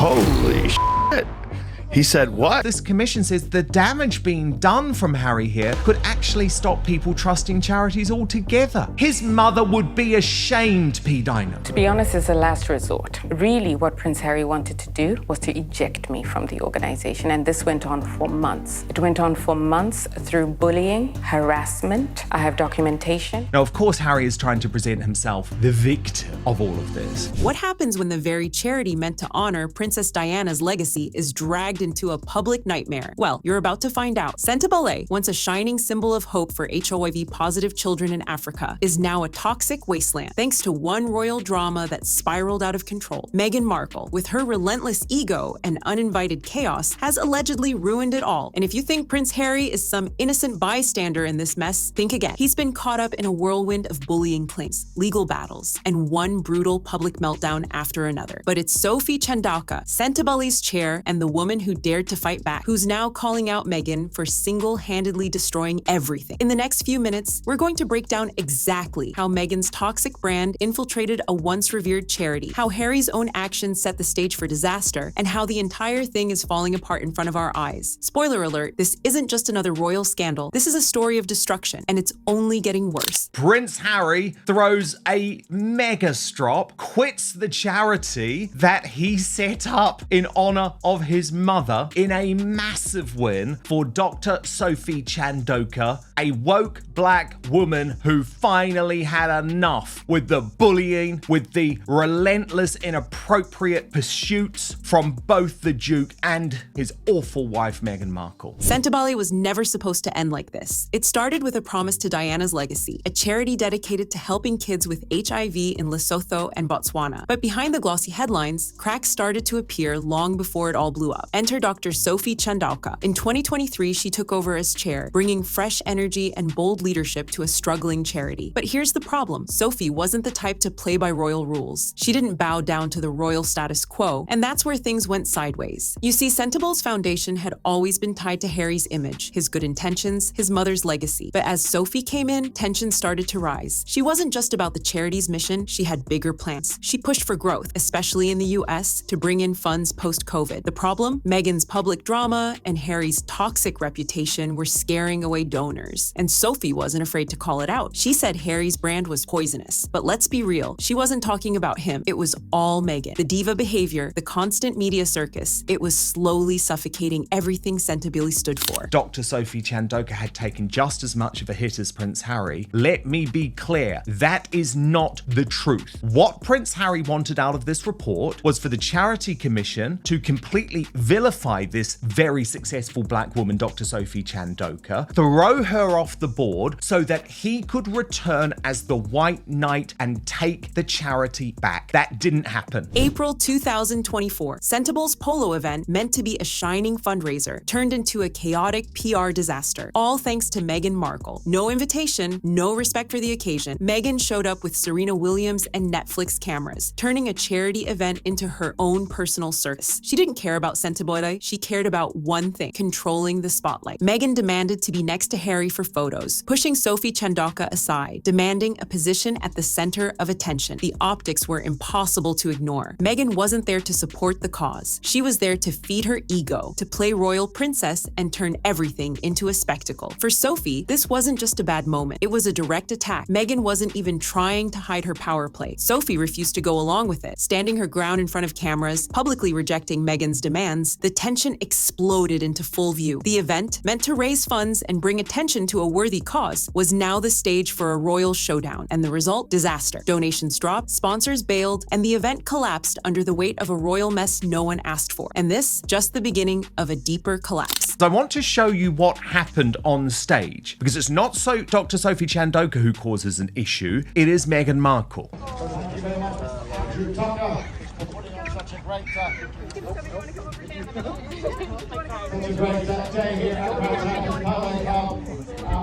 Holy shit. He said what? This commission says the damage being done from Harry here could actually stop people trusting charities altogether. His mother would be ashamed, P. Dino. To be honest, it's a last resort. Really, what Prince Harry wanted to do was to eject me from the organization, and this went on for months. It went on for months through bullying, harassment. I have documentation. Now, of course, Harry is trying to present himself the victim of all of this. What happens when the very charity meant to honor Princess Diana's legacy is dragged into a public nightmare? Well, you're about to find out. Sentebale, once a shining symbol of hope for HIV-positive children in Africa, is now a toxic wasteland thanks to one royal drama that spiraled out of control. Meghan Markle, with her relentless ego and uninvited chaos, has allegedly ruined it all. And if you think Prince Harry is some innocent bystander in this mess, think again. He's been caught up in a whirlwind of bullying claims, legal battles, and one brutal public meltdown after another. But it's Sophie Chandauka, Sentebale's chair and the woman who dared to fight back, who's now calling out Meghan for single-handedly destroying everything. In the next few minutes, we're going to break down exactly how Meghan's toxic brand infiltrated a once revered charity, how Harry's own actions set the stage for disaster, and how the entire thing is falling apart in front of our eyes. Spoiler alert, this isn't just another royal scandal. This is a story of destruction, and it's only getting worse. Prince Harry throws a mega strop, quits the charity that he set up in honor of his mother in a massive win for Dr. Sophie Chandauka, a woke black woman who finally had enough with the bullying, with the relentless, inappropriate pursuits from both the Duke and his awful wife, Meghan Markle. Sentebale was never supposed to end like this. It started with a promise to Diana's legacy, a charity dedicated to helping kids with HIV in Lesotho and Botswana. But behind the glossy headlines, cracks started to appear long before it all blew up. Enter Dr. Sophie Chandauka. In 2023, she took over as chair, bringing fresh energy and bold leadership to a struggling charity. But here's the problem. Sophie wasn't the type to play by royal rules. She didn't bow down to the royal status quo, and that's where things went sideways. You see, Sentebale's foundation had always been tied to Harry's image, his good intentions, his mother's legacy. But as Sophie came in, tensions started to rise. She wasn't just about the charity's mission, she had bigger plans. She pushed for growth, especially in the US, to bring in funds post-COVID. The problem? Meghan's public drama and Harry's toxic reputation were scaring away donors. And Sophie wasn't afraid to call it out. She said Harry's brand was poisonous. But let's be real, she wasn't talking about him. It was all Meghan. The diva behavior, the constant media circus, it was slowly suffocating everything Sentebale stood for. Dr. Sophie Chandauka had taken just as much of a hit as Prince Harry. Let me be clear, that is not the truth. What Prince Harry wanted out of this report was for the Charity Commission to completely vilify this very successful black woman, Dr. Sophie Chandauka, throw her off the board so that he could return as the White Knight and take the charity back. That didn't happen. April 2024, Sentebale's polo event, meant to be a shining fundraiser, turned into a chaotic PR disaster, all thanks to Meghan Markle. No invitation, no respect for the occasion. Meghan showed up with Serena Williams and Netflix cameras, turning a charity event into her own personal circus. She didn't care about Sentebale, she cared about one thing: controlling the spotlight. Meghan demanded to be next to Harry for photos, pushing Sophie Chandauka aside, demanding a position at the center of attention. The optics were impossible to ignore. Meghan wasn't there to support the cause. She was there to feed her ego, to play royal princess and turn everything into a spectacle. For Sophie, this wasn't just a bad moment. It was a direct attack. Meghan wasn't even trying to hide her power play. Sophie refused to go along with it, standing her ground in front of cameras, publicly rejecting Meghan's demands. The tension exploded into full view. The event, meant to raise funds and bring attention to a worthy cause, was now the stage for a royal showdown. And the result? Disaster. Donations dropped, sponsors bailed, and the event collapsed under the weight of a royal mess no one asked for. And this, just the beginning of a deeper collapse. I want to show you what happened on stage, because it's not Dr. Sophie Chandauka who causes an issue, it is Meghan Markle. Thank you very much. Such a great day here at Polo.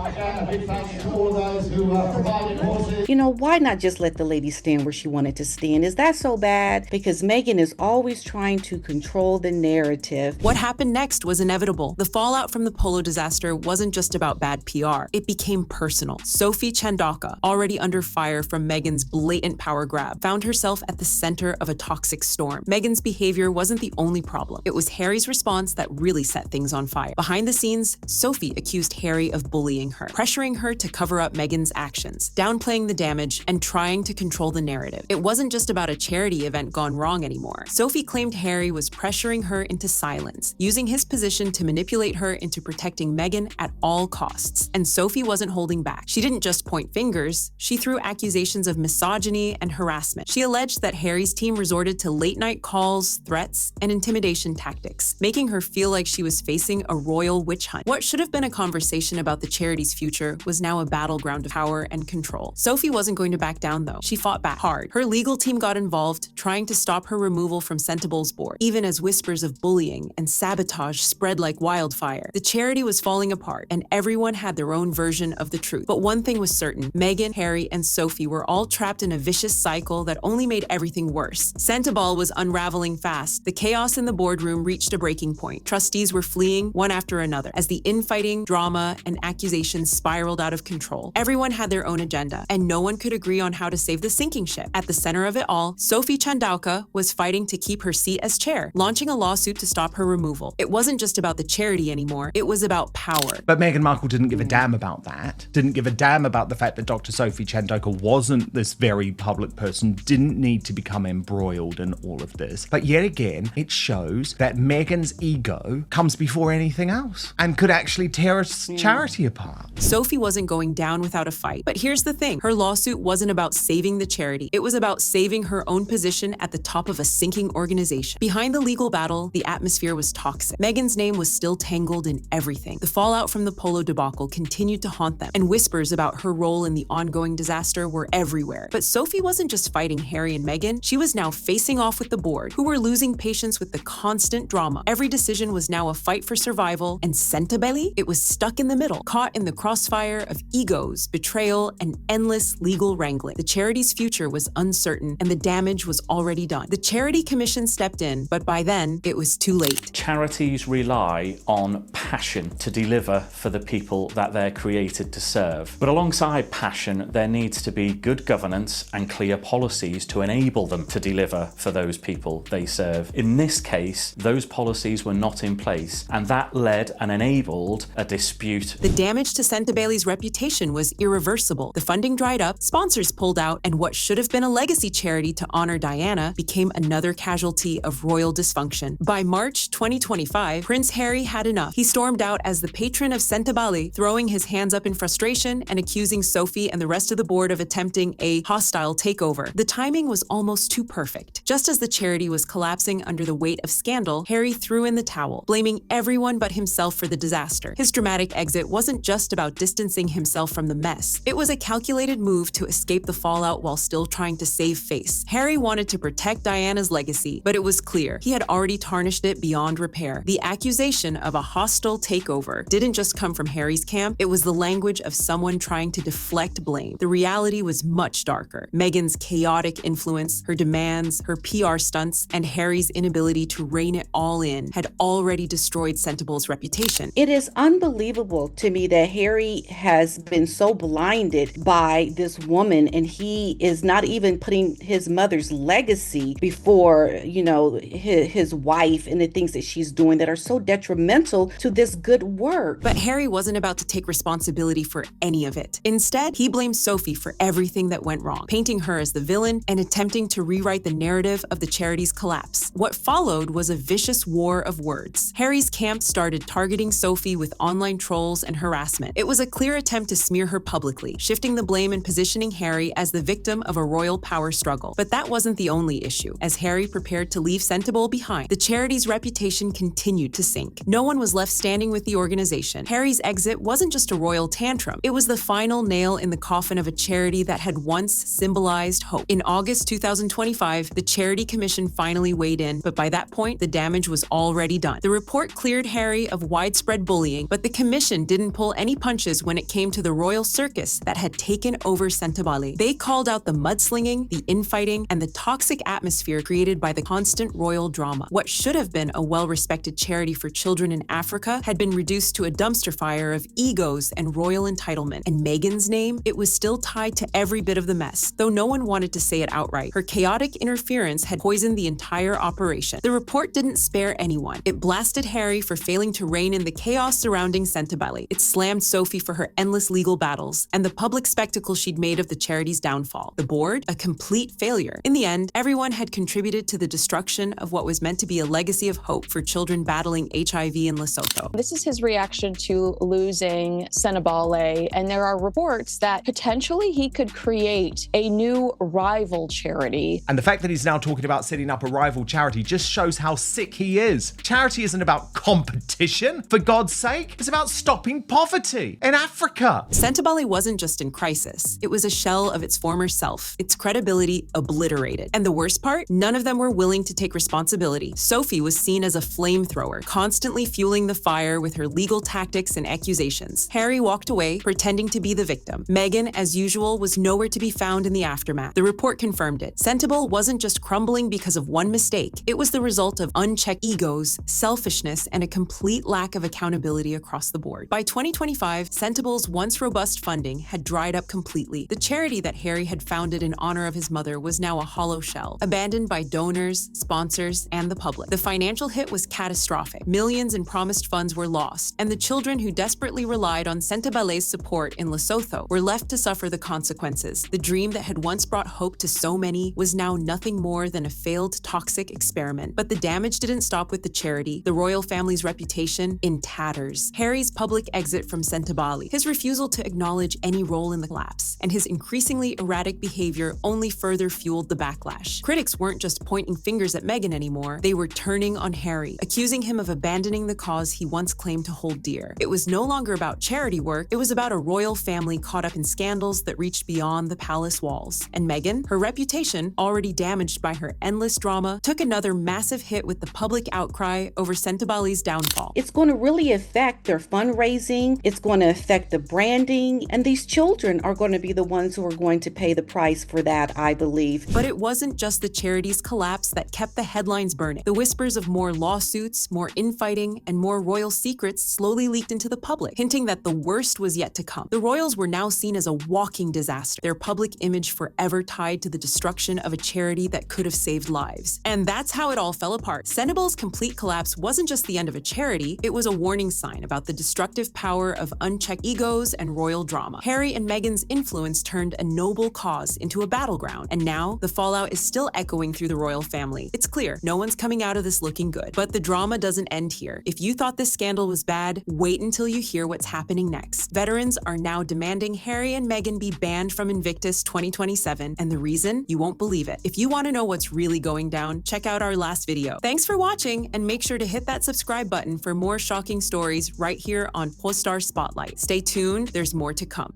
Again, a big thanks to all those who provided horses. You know, why not just let the lady stand where she wanted to stand? Is that so bad? Because Meghan is always trying to control the narrative. What happened next was inevitable. The fallout from the polo disaster wasn't just about bad PR. It became personal. Sophie Chandauka, already under fire from Meghan's blatant power grab, found herself at the center of a toxic storm. Meghan Meghan's behavior wasn't the only problem. It was Harry's response that really set things on fire. Behind the scenes, Sophie accused Harry of bullying her, pressuring her to cover up Meghan's actions, downplaying the damage, and trying to control the narrative. It wasn't just about a charity event gone wrong anymore. Sophie claimed Harry was pressuring her into silence, using his position to manipulate her into protecting Meghan at all costs. And Sophie wasn't holding back. She didn't just point fingers, she threw accusations of misogyny and harassment. She alleged that Harry's team resorted to late-night calls, threats, and intimidation tactics, making her feel like she was facing a royal witch hunt. What should have been a conversation about the charity's future was now a battleground of power and control. Sophie wasn't going to back down, though. She fought back hard. Her legal team got involved, trying to stop her removal from Sentabale's board, even as whispers of bullying and sabotage spread like wildfire. The charity was falling apart, and everyone had their own version of the truth. But one thing was certain: Meghan, Harry, and Sophie were all trapped in a vicious cycle that only made everything worse. Sentebale was unraveling fast. The chaos in the boardroom reached a breaking point. Trustees were fleeing one after another as the infighting, drama, and accusations spiraled out of control. Everyone had their own agenda, and no one could agree on how to save the sinking ship. At the center of it all, Sophie Chandauka was fighting to keep her seat as chair, launching a lawsuit to stop her removal. It wasn't just about the charity anymore, it was about power. But Meghan Markle didn't give a damn about that. Didn't give a damn about the fact that Dr. Sophie Chandauka wasn't this very public person, didn't need to become embroiled in all of this. But yet again, it shows that Meghan's ego comes before anything else and could actually tear a charity apart. Sophie wasn't going down without a fight. But here's the thing, her lawsuit wasn't about saving the charity. It was about saving her own position at the top of a sinking organization. Behind the legal battle, the atmosphere was toxic. Meghan's name was still tangled in everything. The fallout from the polo debacle continued to haunt them, and whispers about her role in the ongoing disaster were everywhere. But Sophie wasn't just fighting Harry and Meghan, she was now facing off with the board, who were losing patience with the constant drama. Every decision was now a fight for survival, and Sentebale? It was stuck in the middle, caught in the crossfire of egos, betrayal, and endless legal wrangling. The charity's future was uncertain, and the damage was already done. The Charity Commission stepped in, but by then, it was too late. Charities rely on passion to deliver for the people that they're created to serve. But alongside passion, there needs to be good governance and clear policies to enable them to deliver for those people they serve. In this case, those policies were not in place, and that led and enabled a dispute. The damage to Sentebale's reputation was irreversible. The funding dried up, sponsors pulled out, and what should have been a legacy charity to honor Diana became another casualty of royal dysfunction. By March 2025, Prince Harry had enough. He stormed out as the patron of Sentebale, throwing his hands up in frustration and accusing Sophie and the rest of the board of attempting a hostile takeover. The timing was almost too perfect. Just as the charity was collapsing under the weight of scandal, Harry threw in the towel, blaming everyone but himself for the disaster. His dramatic exit wasn't just about distancing himself from the mess. It was a calculated move to escape the fallout while still trying to save face. Harry wanted to protect Diana's legacy, but it was clear he had already tarnished it beyond repair. The accusation of a hostile takeover didn't just come from Harry's camp, it was the language of someone trying to deflect blame. The reality was much darker. Meghan's chaotic influence, her demands, her PR stunts, and Harry's inability to rein it all in had already destroyed Sentable's reputation. It is unbelievable to me that Harry has been so blinded by this woman, and he is not even putting his mother's legacy before, his wife and the things that she's doing that are so detrimental to this good work. But Harry wasn't about to take responsibility for any of it. Instead, he blamed Sophie for everything that went wrong, painting her as the villain and attempting to rewrite the narrative of the charity's collapse. What followed was a vicious war of words. Harry's camp started targeting Sophie with online trolls and harassment. It was a clear attempt to smear her publicly, shifting the blame and positioning Harry as the victim of a royal power struggle. But that wasn't the only issue. As Harry prepared to leave Sentebale behind, the charity's reputation continued to sink. No one was left standing with the organization. Harry's exit wasn't just a royal tantrum. It was the final nail in the coffin of a charity that had once symbolized hope. In August 2025, the Charity Commission finally weighed in, but by that point, the damage was already done. The report cleared Harry of widespread bullying, but the commission didn't pull any punches when it came to the royal circus that had taken over Sentebale. They called out the mudslinging, the infighting, and the toxic atmosphere created by the constant royal drama. What should have been a well-respected charity for children in Africa chandauka had been reduced to a dumpster fire of egos and royal entitlement. And Meghan's name, it was still tied to every bit of the mess, though no one wanted to say it outright. Her chaotic interference had poisoned the entire operation. The report didn't spare anyone. It blasted Harry for failing to rein in the chaos surrounding Sentebale. It slammed Sophie for her endless legal battles and the public spectacle she'd made of the charity's downfall. The board, a complete failure. In the end, everyone had contributed to the destruction of what was meant to be a legacy of hope for children battling HIV in Lesotho. This is his reaction to losing Sentebale, and there are reports that potentially he could create a new rival charity. And the fact that he's now talking about setting up a rival charity just shows how sick he is. Charity isn't about competition, for God's sake. It's about stopping poverty in Africa. Sentebale wasn't just in crisis. It was a shell of its former self, its credibility obliterated. And the worst part? None of them were willing to take responsibility. Sophie was seen as a flamethrower, constantly fueling the fire with her legal tactics and accusations. Harry walked away, pretending to be the victim. Meghan, as usual, was nowhere to be found in the aftermath. The report confirmed it. Sentebale wasn't just crumbling because of one mistake. It was the result of unchecked egos, selfishness, and a complete lack of accountability across the board. By 2025, Sentebale's once robust funding had dried up completely. The charity that Harry had founded in honor of his mother was now a hollow shell, abandoned by donors, sponsors, and the public. The financial hit was catastrophic. Millions in promised funds were lost, and the children who desperately relied on Sentebale's support in Lesotho were left to suffer the consequences. The dream that had once brought hope to so many was now nothing more than a failed toxic experiment. But the damage didn't stop with the charity, the royal family's reputation in tatters. Harry's public exit from Sentebale, his refusal to acknowledge any role in the collapse, and his increasingly erratic behavior only further fueled the backlash. Critics weren't just pointing fingers at Meghan anymore, they were turning on Harry, accusing him of abandoning the cause he once claimed to hold dear. It was no longer about charity work, it was about a royal family caught up in scandals that reached beyond the palace walls. And Meghan, her reputation, already damaged by her endless drama, took another massive hit with the public outcry over Sentebale's downfall. It's going to really affect their fundraising. It's going to affect the branding. And these children are going to be the ones who are going to pay the price for that, I believe. But it wasn't just the charity's collapse that kept the headlines burning. The whispers of more lawsuits, more infighting, and more royal secrets slowly leaked into the public, hinting that the worst was yet to come. The royals were now seen as a walking disaster, their public image forever tied to the destruction of a charity that could have saved lives. And that's how it all fell apart. Sentebale's complete collapse wasn't just the end of a charity, it was a warning sign about the destructive power of unchecked egos and royal drama. Harry and Meghan's influence turned a noble cause into a battleground, and now the fallout is still echoing through the royal family. It's clear, no one's coming out of this looking good. But the drama doesn't end here. If you thought this scandal was bad, wait until you hear what's happening next. Veterans are now demanding Harry and Meghan be banned from Invictus 2027, and the reason? You won't believe it. If you want to know what's really going down, check out our last video. Thanks for watching, and make sure to hit that subscribe button for more shocking stories right here on Postar Spotlight. Stay tuned, there's more to come.